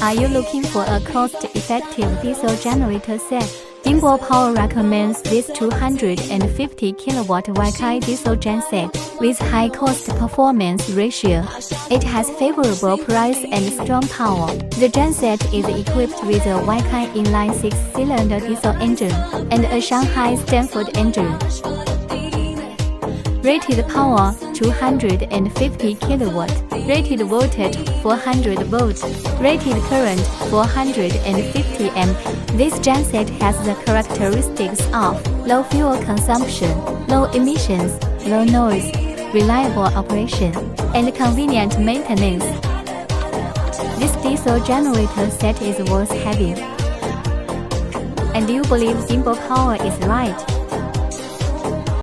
Are you looking for a cost-effective diesel generator set? Dingbo Power recommends this 250kw Weichai diesel genset with high cost-performance ratio. It has favorable price and strong power. The genset is equipped with a Weichai inline 6-cylinder diesel engine and a Shanghai Stanford engine. Rated power 250 kW, rated voltage 400 volts, rated current 450 amp. This genset has the characteristics of low fuel consumption, low emissions, low noise, reliable operation, and convenient maintenance. This diesel generator set is worth having. And you believe Dingbo Power is right?